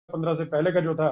15 से पहले का जो था,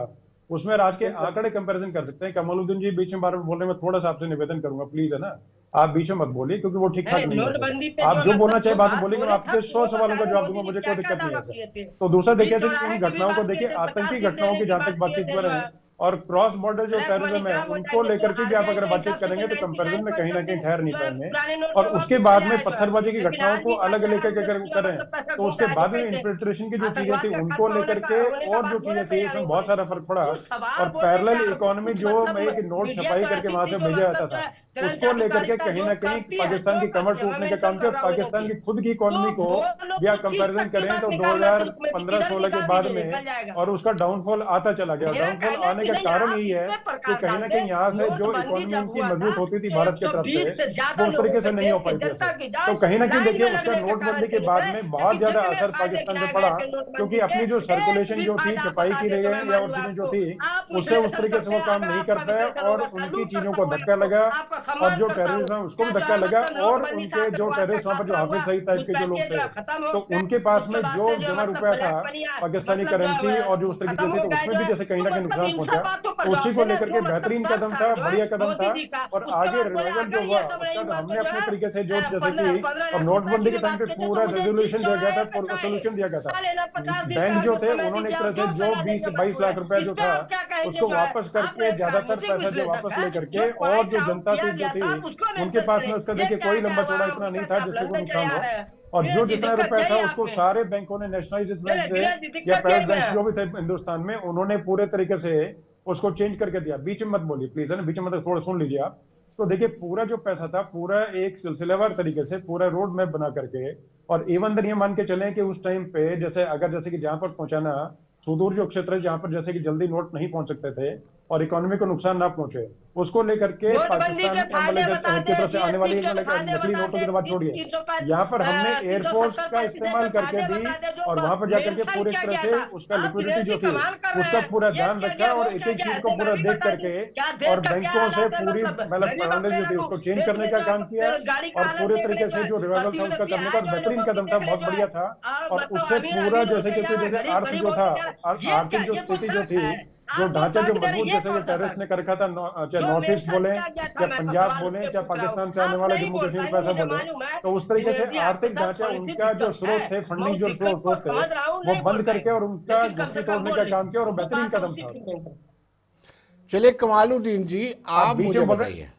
उसमें और आज के आंकड़े कंपैरिजन कर सकते हैं। कमालुद्दीन जी बीच में बार बार बोल रहे हैं, मैं थोड़ा सा आपसे निवेदन करूंगा, प्लीज, है ना, आप बीच में मत बोलिए, क्योंकि वो ठीक ठाक है नहीं है ऐसे। नोटबंदी पे आप जो जो बोलना मतलब चाहिए जो बाद में बात बोलिए, मैं बोले थे आपके आप 100 वो सवालों बता का रहे जवाब मोदी दूंगा, जी मुझे क्या कोई क्या दिक्कत नहीं है दावा ऐसे। किए थे। तो दूसरा देखिए, बीच ऐसे चौराहे इन की भी घटनाओं को बात किए देखिए, थे, आतंकी 50 दिन घटनाओं देने की की जहां तक बात किए बातचीत थे। कर रहे हैं, और क्रॉस बॉर्डर जो ब्लैक मनी टेररिज्म है कहाँ उनको पहुंचाएंगे, जो लेकर के भी आप आरबीआई अगर के बातचीत हिसाब से करेंगे तो तो कंपैरिजन में कहीं ना कहीं 99% ठहर नहीं जो है पाएंगे। पुराने नोट और जो उसके वापस चले बाद में आए जो है। पत्थरबाजी की लेकिन घटनाओं आज को भी अलग कहते हैं लेकर हम के तो अगर पूरा करें, मतलब पैसा तो उसके घोटाले बाद में पे थे। इन्फिल्ट्रेशन की जो चीजें आतंकवाद थी का उनको खत्म होने लेकर के, का होने का और जो बात बोले चीजें थे थी या इसमें नहीं बहुत बोले सारा थे। फर्क पड़ा। कुछ सवाल और बोलने पैरेलल का इकोनॉमी कुछ जो मतलब एक नोट मीडिया छपाई तो करके ऐसी वहां थी से जो भेजा जाता मतलब जो था, है चरण उसको लेकर के जागरूकता कहीं जो ना कहीं करती है पाकिस्तान जो की कमर करती है मैं टूटने का मेंशन काम कर किया। रहा हूँ इन पाकिस्तान की। की खुद की तो इकोनॉमी को वो लोग भी आप कुछ चीज कंपैरिजन तक की करें बात तो निकाल रहे थे उसमें कि किधर 2015-16 के निकाल बाद दीजिए में, निकल जाएगा। और उसका डाउनफॉल आता चला गया। मेरा डाउनफॉल कहना है आने कि का नहीं कारण आप यही इस है पे कि प्रकाश कहीं ना डालिए। कहीं यहाँ से जो नोटबंदी इकोनॉमी जब इनकी हुआ था मजबूत होती थी भारत के तरफ से, 120 से ज्यादा वो उस लोगों तरीके पे से नहीं हो देश के पाई थी ऐसे। जनता की तो जान कहीं ना कहीं लाइन देखिए में उसका लगने के कारण नोटबंदी के कहीं बाद गए। में बहुत लेकिन ज्यादा जितने असर फायदे पाकिस्तान पे गिनाए गए पड़ा, थे नोटबंदी क्योंकि के, अपनी जो एक सर्कुलेशन भी जो थी, फायदा आप छपाई बता की दे तो मैं रहे या मान और लूं चीजें जो आपको। थी, आप उसे उस विश्लेषण तरीके से करते वो हैं, काम अगर नहीं कर आपका पाया, विश्लेषण और होगा उनकी सैल्यूट चीजों करता को हूँ मैं धक्का आपको। लगा, आपका और सम्मान जो करता हूँ। टेररिज्म है उसको क्या भी धक्का जहां लगा, मतलब और नोटबंदी था उनके जो आतंकवाद का टेररिस्ट वहां पर जो खात्मा हाफिज हुआ, सईद टाइप के जो घुसपैठिए लोग जो थे, है खत्म हो तो गए। उनके पास उसके में बाद जो से जो है जमा मतलब रुपया था ब्लैक मनी पाकिस्तानी मतलब जो करेंसी है और जो उस तरीके खत्म की थी, हो तो गया उसमें जो भी है। जैसे कहीं तो ना कहीं मतलब नुकसान इन सब पहुंचा। बातों पर तो उसी जवाब को देना लेकर जो के मतलब बेहतरीन तर्क कदम था था, जो है बढ़िया कदम मोदी था। जी का। और उसके आगे बाद बोले रिवाइवल जो अगर हुआ ये सब उसका नहीं तो हुआ तो हमने जो अपने है तरीके से जो, जैसे कि, 15 और लाख रुपए की नोटबंदी भी के टाइम बात पे की तो पूरा मुझे बीच रेजोल्यूशन दिया गया चौराहे था, पे चाहे सोल्यूशन दिया गया था। खा लेना 50 दिन का बैंक जो हमको थे समय उन्होंने एक दीजिए, आप तरह से जो जो सलाह देंगे 20-22 मंजूर है। लाख रुपए इस जो पे था, आप क्या कहेंगे उसको जो है। वापस आपने करके, एक ज्यादातर राजनीतिक पैसा जो विश्लेषक वापस है लेकर जो के, और पॉइंट जो आउट जनता किया थी जो गया थी, था आप उसको उनके मेंशन पास करें। में उसका ये देखिए क्या कोई क्या लंबा हुआ चौड़ा आप इतना नहीं उसका था आप जिससे कोई लंदन चले नुकसान आ हो। रहे हैं। और जो वीरेंद्र जी जितना दिक्कत रुपया था यही उसको आपमें। सारे बैंकों ने, नेशनलाइज्ड बैंक चले थे वीरेंद्र जी या दिक्कत प्राइवेट यही में बैंक है। जो भी थे हिंदुस्तान में, उन्होंने पूरे तरीके से उसको चेंज करके दिया। बीच में मत बोलिए प्लीज, है ना, बीच में मत, थोड़ा सुन लीजिए आप। तो देखिए पूरा जो पैसा था, पूरा एक सिलसिलेवार तरीके से पूरा रोड मैप बना करके, और इवन दिन ये मान के चलें कि उस टाइम पे जैसे अगर जैसे कि जहां पर पहुंचाना, सुदूर जो क्षेत्र है जहां पर जैसे कि जल्दी नोट नहीं पहुंच सकते थे और इकोनॉमी को नुकसान ना पहुंचे, उसको लेकर के नोटबंदी पाकिस्तान के फायदे मतलब बता की दे, तरफ से आने जीएसटी वाली के मतलब फायदे नकली बता नोटों दे, की तो बात छोड़िए, तीन सौ यहाँ पर हमने तीन सौ एयरफोर्स सत्तर का पैंतीस के इस्तेमाल करके फायदे भी, बता दे जो और वहां पर जाकर के मेंशन पूरी किया तरह गया से था। उसका आप लिक्विडिटी विदेशी जो थी कमाल कर रहे उसका हैं, पूरा ये ध्यान किया रखा, गया वो और एक किया एक गया, चीज को ऐसे पूरा मैं भी देख बता दूं करके, क्या देश और का क्या बैंकों हाल से है पूरी मतलब मैं मतलब भी प्रणाली जो बखेड़ा थी दूं। उसको चेंज देश करने में का जो है काम किया, बेरोजगारी का और हालत पूरे देख ले तरीके जो से है, जो रिवाइवल बढ़ती था हुई उसका करने का, पीआई और जो है बेहतरीन लोगों की कदम था, देख ले बहुत जो है। बढ़िया था। और मतलब उससे अमीर पूरा अमीर जैसे होते कि जा उसकी रहा है, जैसे गरीब अर्थ गरीब जो था, होते जा रहा है। ये क्या, आर्थिक जो ये तो स्थिति जो तर्क थी, है। जो आप जो ढांचा जो तर्क दे रहे मजबूत, ये जैसे कि कौन सा टेररिस्ट तर्क ने है। कर रखा था, चाहे जो नॉर्थ ईस्ट मेंशन बोले, किया गया था चाहे मैं तो पंजाब सवाल उस बोले, पे चाहे पूछ रहा हूँ। पाकिस्तान से आने आप वाले नहीं जम्मू बोल कश्मीर पाएंगे को ऐसा मुझे बोले, मालूम है। तो उस तरीके से दिनेश जी आपके आर्थिक साथ ढांचा, थोड़ी सी उनका जो दिक्कत है। स्रोत थे, मैं फंडिंग उस जो दिक्कत को स्रोत थे, समझ रहा हूँ, वो नहीं बोल बंद करके पाएंगे। और उनका लेकिन कम से घुटने कम तोड़ने बोल का लिए काम किया, और तो बेहतरीन बात है कदम उसी था। के ऊपर। चलिए कमालुद्दीन जी, आप आप बीच मुझे में बोल रहे हैं। बताइए।